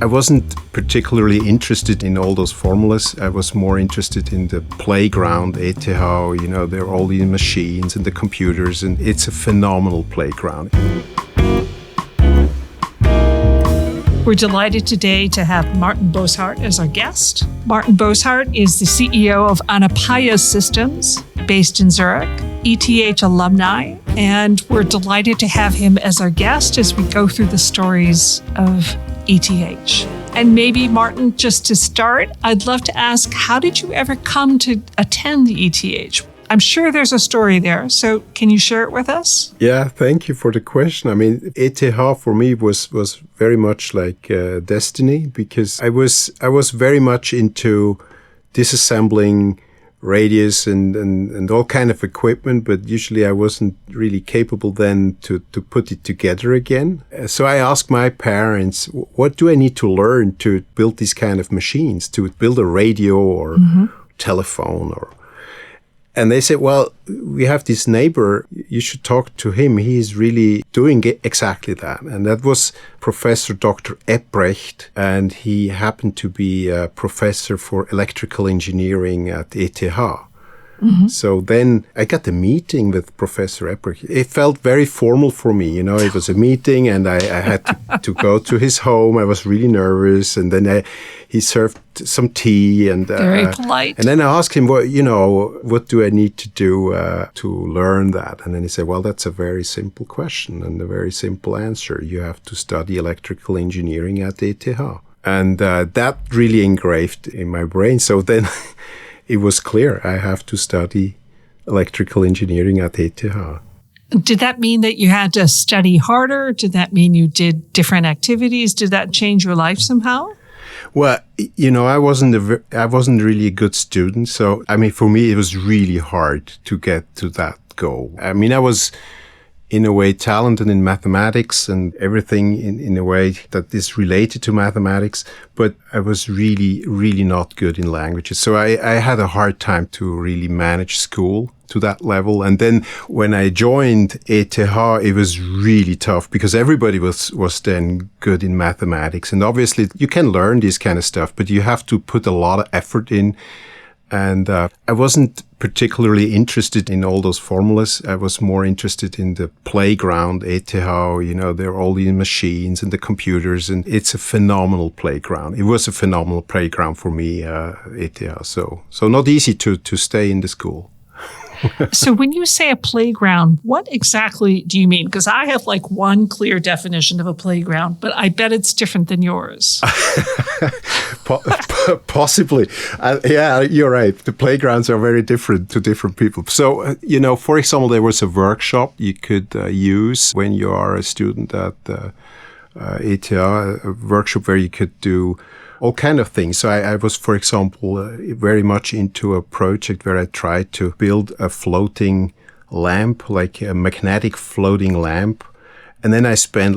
I wasn't particularly interested in all those formulas. I was more interested in the playground, ETH, there are all the machines and the computers, and it's a phenomenal playground. We're delighted today to have Martin Bosshardt as our guest. Martin Bosshardt is the CEO of Anapaya Systems, based in Zurich, ETH alumni, and we're delighted to have him as our guest as we go through the stories of ETH. And maybe, Martin, just to start, I'd love to ask, how did you ever come to attend the ETH? I'm sure there's a story there, so can you share it with us? Yeah, thank you for the question. I mean, ETH for me was very much like destiny, because I was very much into disassembling radios and all kind of equipment, but usually I wasn't really capable then to put it together again. So I asked my parents, what do I need to learn to build these kind of machines, to build a radio or telephone and they said, well, we have this neighbor, you should talk to him. He is really doing exactly that. And that was Professor Dr. Ebrecht, and he happened to be a professor for electrical engineering at ETH. So then I got a meeting with Professor Ebrecht. It felt very formal for me. It was a meeting and I had to go to his home. I was really nervous. And then he served some tea. And very polite. And then I asked him, what do I need to do to learn that? And then he said, well, that's a very simple question and a very simple answer. You have to study electrical engineering at ETH. And that really engraved in my brain. So then it was clear I have to study electrical engineering at ETH. Did that mean that you had to study harder? Did that mean you did different activities? Did that change your life somehow? Well, I wasn't really a good student. So, for me, it was really hard to get to that goal. I was in a way talented in mathematics and everything in a way that is related to mathematics, but I was really, really not good in languages. So I had a hard time to really manage school to that level. And then when I joined ETH, it was really tough because everybody was then good in mathematics. And obviously you can learn this kind of stuff, but you have to put a lot of effort in. And I wasn't particularly interested in all those formulas. I was more interested in the playground, ETH, there are all the machines and the computers, and it's a phenomenal playground. It was a phenomenal playground for me, ETH. So not easy to stay in the school. So when you say a playground, what exactly do you mean? Because I have one clear definition of a playground, but I bet it's different than yours. Possibly. Yeah, you're right. The playgrounds are very different to different people. So, for example, there was a workshop you could use when you are a student at ETH, a workshop where you could do all kind of things. So I was, for example, very much into a project where I tried to build a floating lamp, like a magnetic floating lamp. And then I spent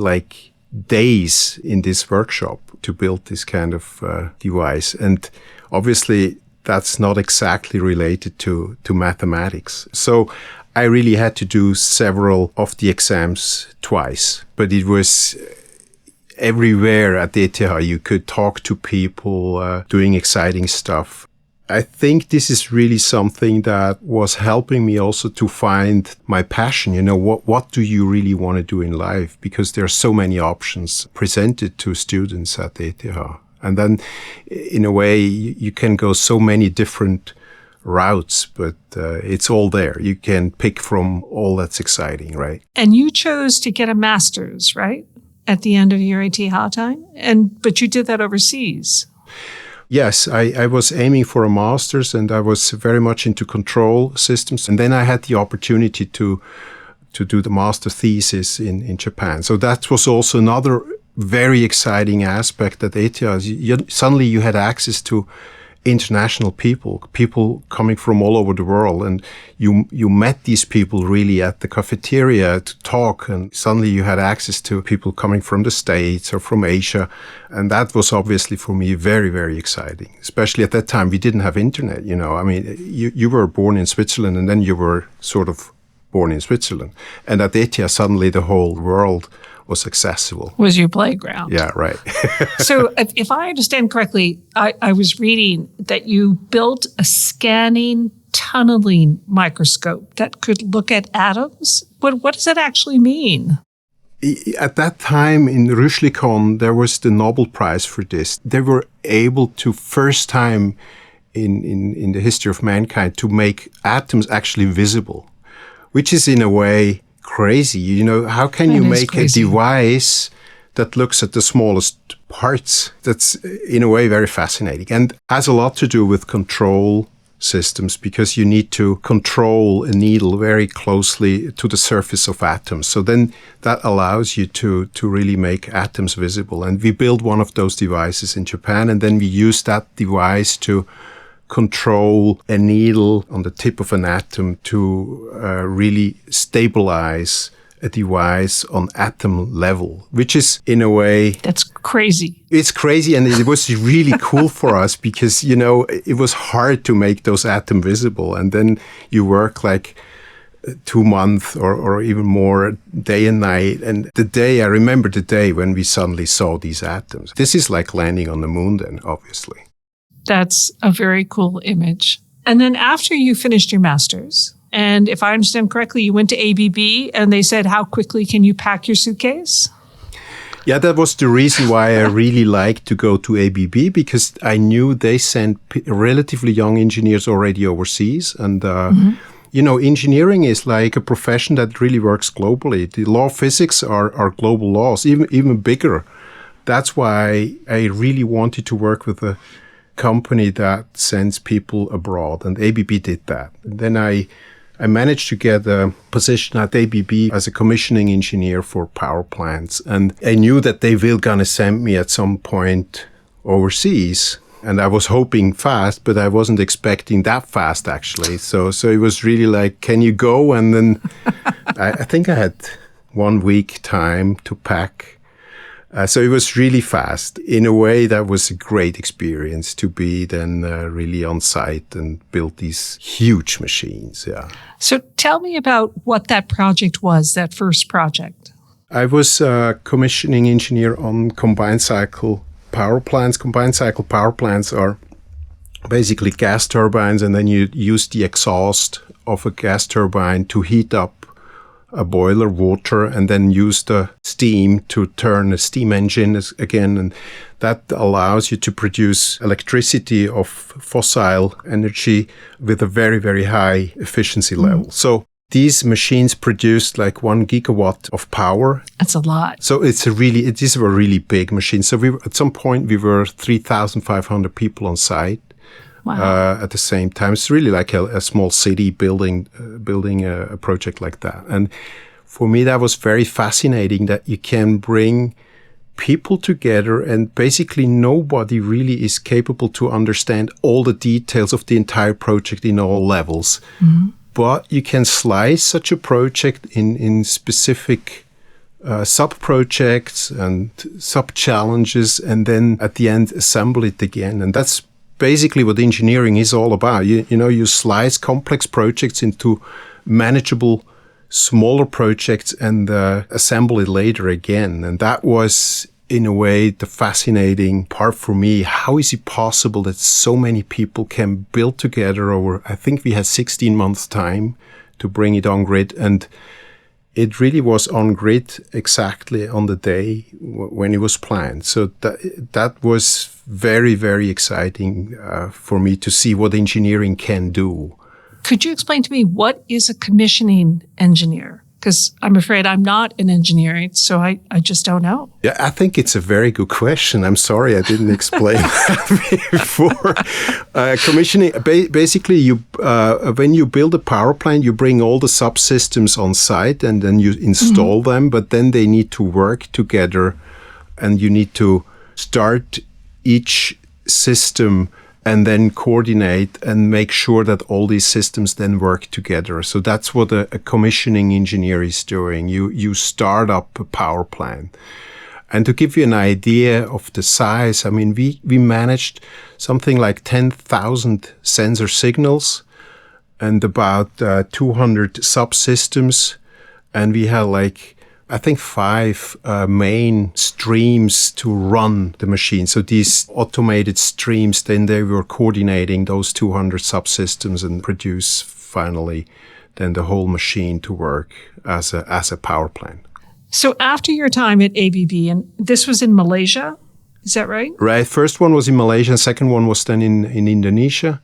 days in this workshop to build this kind of device. And obviously that's not exactly related to mathematics. So I really had to do several of the exams twice, but it was everywhere at ETH. You could talk to people doing exciting stuff. I think this is really something that was helping me also to find my passion. What do you really want to do in life? Because there are so many options presented to students at ETH. And then in a way, you can go so many different routes, but it's all there. You can pick from all that's exciting, right? And you chose to get a master's, right? At the end of your ETH time? But you did that overseas. Yes, I was aiming for a master's, and I was very much into control systems. And then I had the opportunity to do the master thesis in Japan. So that was also another very exciting aspect at ETH. Suddenly you had access to international people coming from all over the world. And you met these people really at the cafeteria to talk. And suddenly you had access to people coming from the States or from Asia. And that was obviously for me very, very exciting. Especially at that time, we didn't have internet, you were born in Switzerland and then you were sort of born in Switzerland. And at ETH, suddenly the whole world was accessible. Was your playground. Yeah, right. So if I understand correctly, I was reading that you built a scanning tunneling microscope that could look at atoms. What does that actually mean? At that time in Rüschlikon, there was the Nobel Prize for this. They were able to, first time in the history of mankind, to make atoms actually visible, which is in a way crazy. You know, how can you make crazy. a device that looks at the smallest parts? That's in a way very fascinating and has a lot to do with control systems, because you need to control a needle very closely to the surface of atoms. So then that allows you to really make atoms visible. And we built one of those devices in Japan, and then we used that device to control a needle on the tip of an atom to really stabilize a device on atom level, which is in a way... That's crazy. It's crazy, and it was really cool for us because, you know, it was hard to make those atoms visible. And then you work like 2 months or even more, day and night. And I remember the day when we suddenly saw these atoms. This is like landing on the moon then, obviously. That's a very cool image. And then after you finished your master's, and if I understand correctly, you went to ABB and they said, how quickly can you pack your suitcase? Yeah, that was the reason why I really liked to go to ABB, because I knew they sent relatively young engineers already overseas. And, you know, engineering is like a profession that really works globally. The law of physics are global laws, even bigger. That's why I really wanted to work with a company that sends people abroad, and ABB did that. And then I managed to get a position at ABB as a commissioning engineer for power plants. And I knew that they were going to send me at some point overseas. And I was hoping fast, but I wasn't expecting that fast, actually. So it was really like, can you go? And then I think I had 1 week time to pack. So it was really fast. In a way, that was a great experience to be then really on site and build these huge machines. Yeah. So tell me about what that project was, that first project. I was a commissioning engineer on combined cycle power plants. Combined cycle power plants are basically gas turbines, and then you use the exhaust of a gas turbine to heat up a boiler, water, and then use the steam to turn a steam engine again. And that allows you to produce electricity of fossil energy with a very, very high efficiency level. So these machines produced like 1 gigawatt of power. That's a lot. So it is a really big machine. So at some point we were 3,500 people on site. Wow. At the same time. It's really like a small city building a project like that. And for me, that was very fascinating that you can bring people together and basically nobody really is capable to understand all the details of the entire project in all levels. Mm-hmm. But you can slice such a project in specific sub-projects and sub-challenges, and then at the end assemble it again. And that's basically what engineering is all about. You know, you slice complex projects into manageable, smaller projects and assemble it later again. And that was, in a way, the fascinating part for me. How is it possible that so many people can build together over, I think we had 16 months time to bring it on grid. And it really was on grid exactly on the day when it was planned. So that was very, very exciting for me to see what engineering can do. Could you explain to me, what is a commissioning engineer? Because I'm afraid I'm not an engineer, so I just don't know. Yeah, I think it's a very good question. I'm sorry I didn't explain that before. Commissioning, basically, when you build a power plant, you bring all the subsystems on site and then you install them, but then they need to work together and you need to start each system and then coordinate and make sure that all these systems then work together. So that's what a commissioning engineer is doing. You start up a power plant. And to give you an idea of the size, I mean, we managed something like 10,000 sensor signals and about 200 subsystems. And we had like I think 5 main streams to run the machine. So these automated streams, then they were coordinating those 200 subsystems and produce finally then the whole machine to work as a power plant. So after your time at ABB, and this was in Malaysia, is that right? Right. First one was in Malaysia, and second one was then in Indonesia.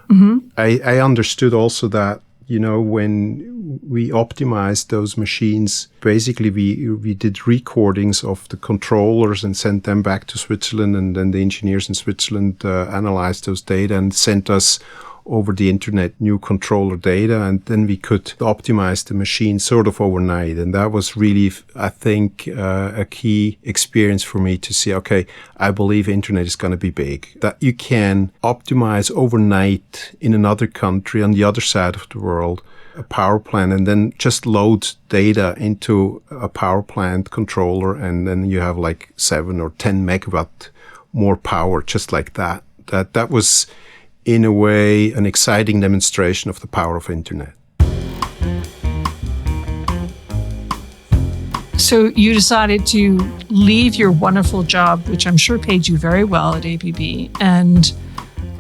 Mm-hmm. I understood also that, when we optimized those machines, basically we did recordings of the controllers and sent them back to Switzerland, and then the engineers in Switzerland analyzed those data and sent us over the internet new controller data, and then we could optimize the machine sort of overnight. And that was really, I think, a key experience for me to see, okay, I believe internet is going to be big. That you can optimize overnight in another country on the other side of the world a power plant, and then just load data into a power plant controller, and then you have like 7 or 10 megawatt more power just like that. That was, in a way, an exciting demonstration of the power of internet. So you decided to leave your wonderful job, which I'm sure paid you very well at ABB, and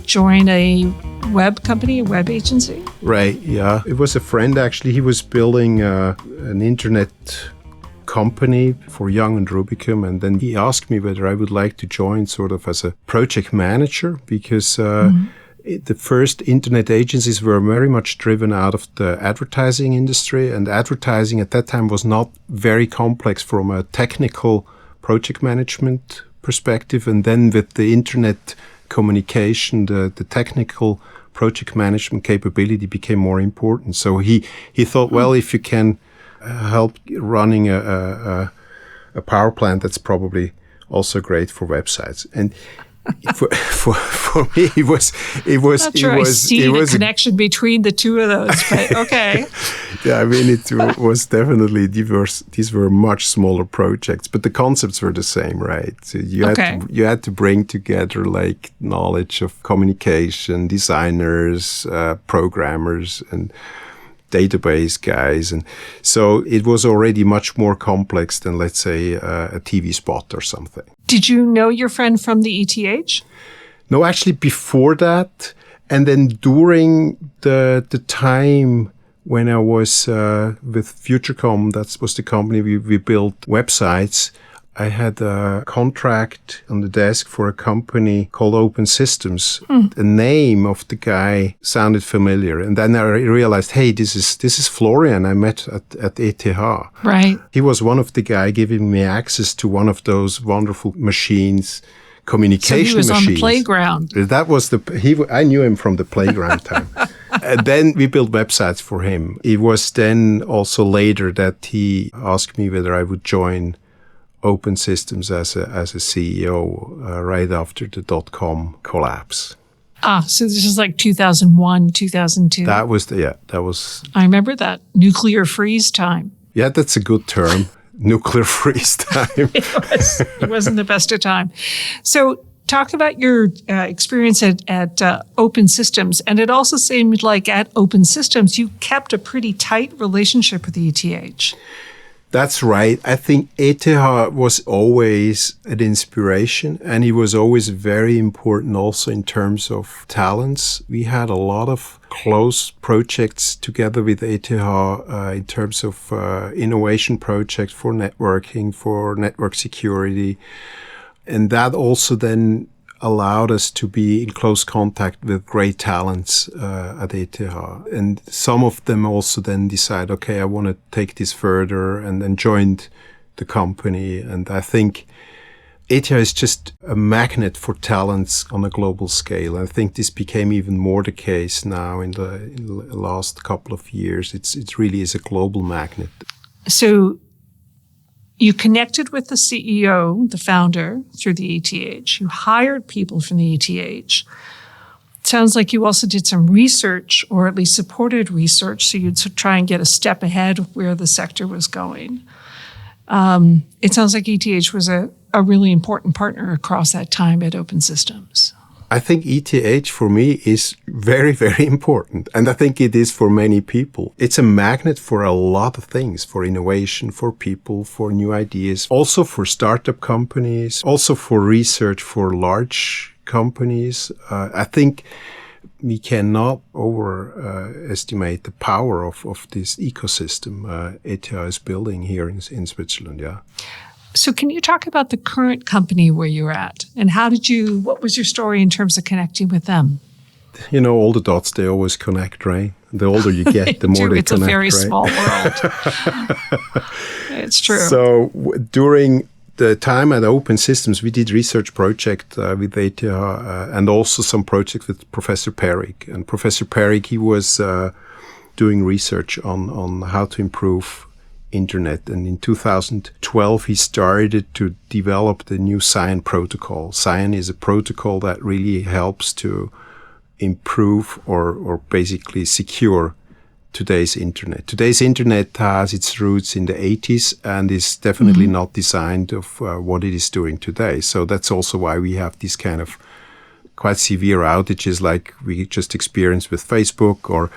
join a web company, a web agency? Right, yeah. It was a friend, actually. He was building an internet company for Young and Rubicam, and then he asked me whether I would like to join sort of as a project manager, because the first internet agencies were very much driven out of the advertising industry, and advertising at that time was not very complex from a technical project management perspective. And then with the internet communication, the technical project management capability became more important. So he thought, well, if you can help running a power plant, that's probably also great for websites. And for me, it was. Not sure I see the connection between the two of those, but okay. Yeah, I mean, it was definitely diverse. These were much smaller projects, but the concepts were the same, right? So you had to bring together like knowledge of communication, designers, programmers, and database guys, and so it was already much more complex than, let's say, a TV spot or something. Did you know your friend from the ETH? No, actually before that, and then during the time when I was with Futurecom, that was the company we built websites, I had a contract on the desk for a company called Open Systems. The name of the guy sounded familiar. And then I realized, hey, this is Florian I met at ETH. Right. He was one of the guy giving me access to one of those wonderful machines, communication machines. So he was on the playground. That was I knew him from the playground time. And then we built websites for him. It was then also later that he asked me whether I would join Open Systems as a CEO right after the .com collapse. So this is like 2001, 2002. That was. I remember that nuclear freeze time. Yeah, that's a good term. Nuclear freeze time. It wasn't the best of time. So talk about your experience at Open Systems. And it also seemed like at Open Systems, you kept a pretty tight relationship with ETH. That's right. I think ETH was always an inspiration, and it was always very important also in terms of talents. We had a lot of close projects together with ETH in terms of innovation projects for networking, for network security. And that also then allowed us to be in close contact with great talents at ETH. And some of them also then decide, okay, I want to take this further, and then joined the company. And I think ETH is just a magnet for talents on a global scale. I think this became even more the case now in the last couple of years. It really is a global magnet. So you connected with the CEO, the founder, through the ETH. You hired people from the ETH. Sounds like you also did some research, or at least supported research, so you'd try and get a step ahead of where the sector was going. It sounds like ETH was a really important partner across that time at Open Systems. I think ETH for me is very, very important. And I think it is for many people. It's a magnet for a lot of things, for innovation, for people, for new ideas, also for startup companies, also for research for large companies. I think we cannot overestimate the power of this ecosystem ETH is building here in Switzerland. Yeah. So can you talk about the current company where you're at, and what was your story in terms of connecting with them? You know, all the dots, they always connect, right? The older you get, the more they connect, It's a very right? small world. It's true. So during the time at Open Systems, we did research project with ETH and also some projects with Professor Perig. And Professor Perig, he was doing research on how to improve Internet. And in 2012, he started to develop the new SIAN protocol. SIAN is a protocol that really helps to improve or basically secure today's Internet. Today's Internet has its roots in the 80s and is definitely not designed of what it is doing today. So that's also why we have these kind of quite severe outages like we just experienced with Facebook or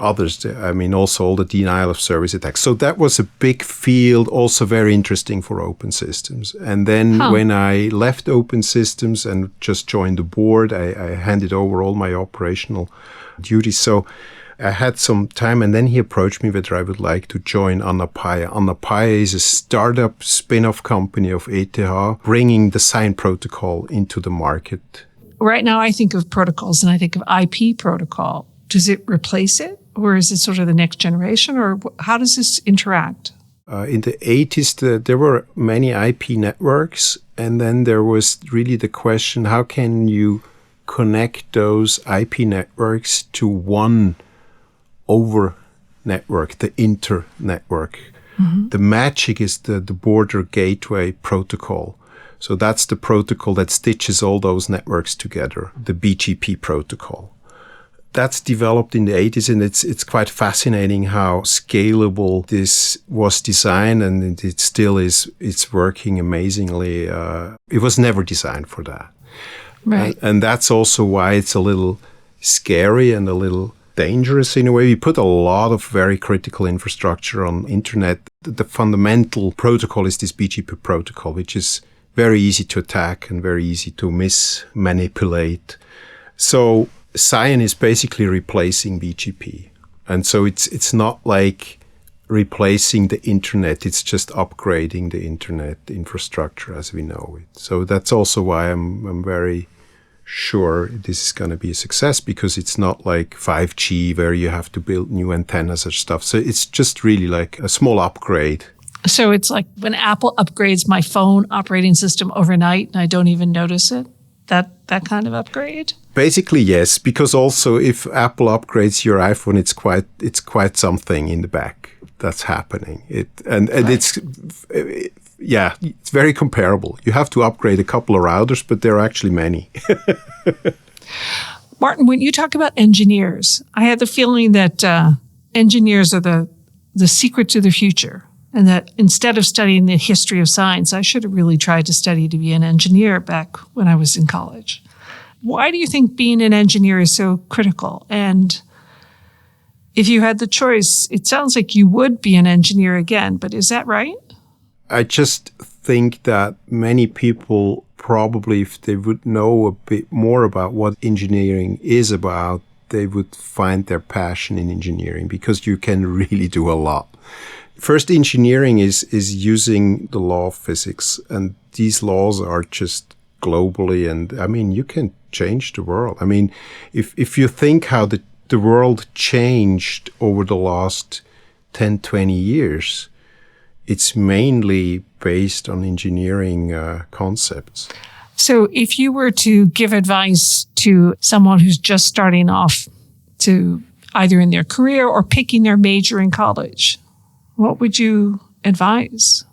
others. I mean, also all the denial of service attacks. So that was a big field, also very interesting for Open Systems. And then when I left Open Systems and just joined the board, I handed over all my operational duties. So I had some time, and then he approached me whether I would like to join Anapaya. Anapaya is a startup spin-off company of ETH, bringing the SIAN protocol into the market. Right now, I think of protocols, and I think of IP protocol. Does it replace it, or is it sort of the next generation, or how does this interact? In the 80s, there were many IP networks, and then there was really the question, how can you connect those IP networks to one over network, the inter-network? The magic is the border gateway protocol. So that's the protocol that stitches all those networks together, the BGP protocol. That's developed in the 80s, and it's quite fascinating how scalable this was designed, and it still is. It's working amazingly. It was never designed for that. Right. And that's also why it's a little scary and a little dangerous in a way. We put a lot of very critical infrastructure on internet. The fundamental protocol is this BGP protocol, which is very easy to attack and very easy to manipulate. So SIAN is basically replacing BGP. And so it's not like replacing the internet, it's just upgrading the internet infrastructure as we know it. So that's also why I'm very sure this is going to be a success, because it's not like 5G where you have to build new antennas or stuff. So it's just really like a small upgrade. So it's like when Apple upgrades my phone operating system overnight and I don't even notice it? That kind of upgrade? Basically, yes, because also if Apple upgrades your iPhone, it's quite something in the back that's happening. It's very comparable. You have to upgrade a couple of routers, but there are actually many. Martin, when you talk about engineers, I had the feeling that engineers are the secret to the future. And that instead of studying the history of science, I should have really tried to study to be an engineer back when I was in college. Why do you think being an engineer is so critical? And if you had the choice, it sounds like you would be an engineer again, but is that right? I just think that many people probably, if they would know a bit more about what engineering is about, they would find their passion in engineering, because you can really do a lot. First, engineering is using the law of physics, and these laws are just globally, and I mean, you can change the world. I mean, if you think how the world changed over the last 10, 20 years, it's mainly based on engineering concepts. So if you were to give advice to someone who's just starting off to either in their career or picking their major in college, what would you advise?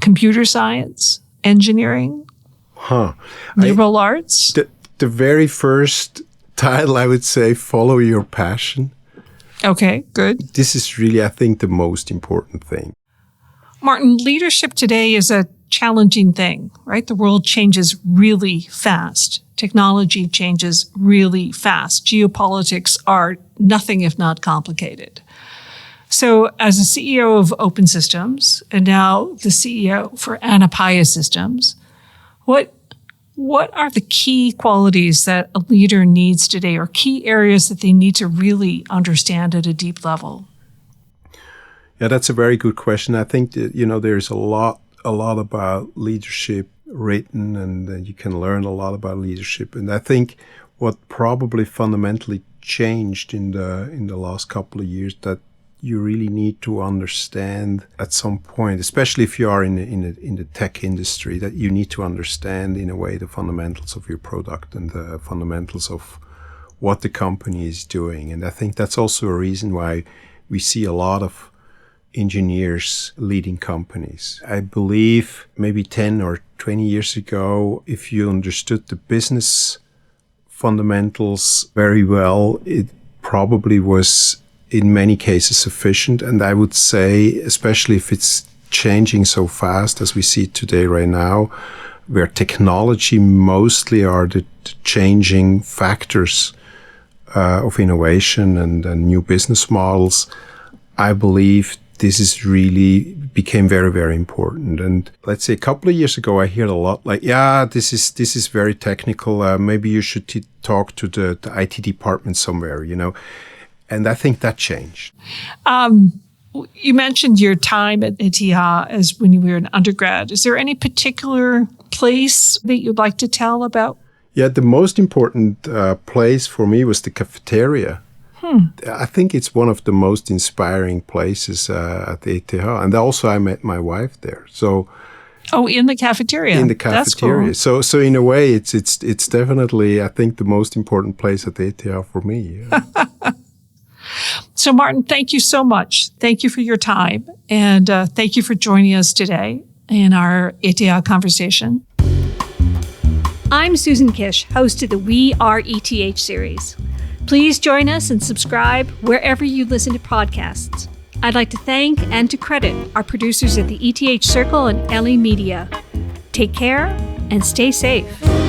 Computer science? Engineering? Liberal arts? The very first title, I would say, follow your passion. Okay, good. This is really, I think, the most important thing. Martin, leadership today is a challenging thing, right? The world changes really fast. Technology changes really fast. Geopolitics are nothing if not complicated. So as a CEO of Open Systems and now the CEO for Anapaya Systems, what are the key qualities that a leader needs today, or key areas that they need to really understand at a deep level? Yeah, that's a very good question. I think that, there's a lot about leadership written, and you can learn a lot about leadership. And I think what probably fundamentally changed in the last couple of years, that you really need to understand at some point, especially if you are in the tech industry, that you need to understand in a way the fundamentals of your product and the fundamentals of what the company is doing. And I think that's also a reason why we see a lot of engineers leading companies. I believe maybe 10 or 20 years ago, if you understood the business fundamentals very well, it probably was in many cases sufficient. And I would say, especially if it's changing so fast as we see it today right now, where technology mostly are the changing factors of innovation and new business models, I believe this is really became very, very important. And let's say a couple of years ago, I heard a lot like, this is very technical. Maybe you should talk to the IT department somewhere, And I think that changed. You mentioned your time at ETH as when you were an undergrad. Is there any particular place that you'd like to tell about? Yeah, the most important place for me was the cafeteria. I think it's one of the most inspiring places at ETH. And also I met my wife there. So, in the cafeteria. In the cafeteria. That's cool. So in a way, it's definitely, I think, the most important place at ETH for me. Yeah. So, Martin, thank you so much. Thank you for your time. And thank you for joining us today in our ETH conversation. I'm Susan Kish, host of the We Are ETH series. Please join us and subscribe wherever you listen to podcasts. I'd like to thank and to credit our producers at the ETH Circle and LE Media. Take care and stay safe.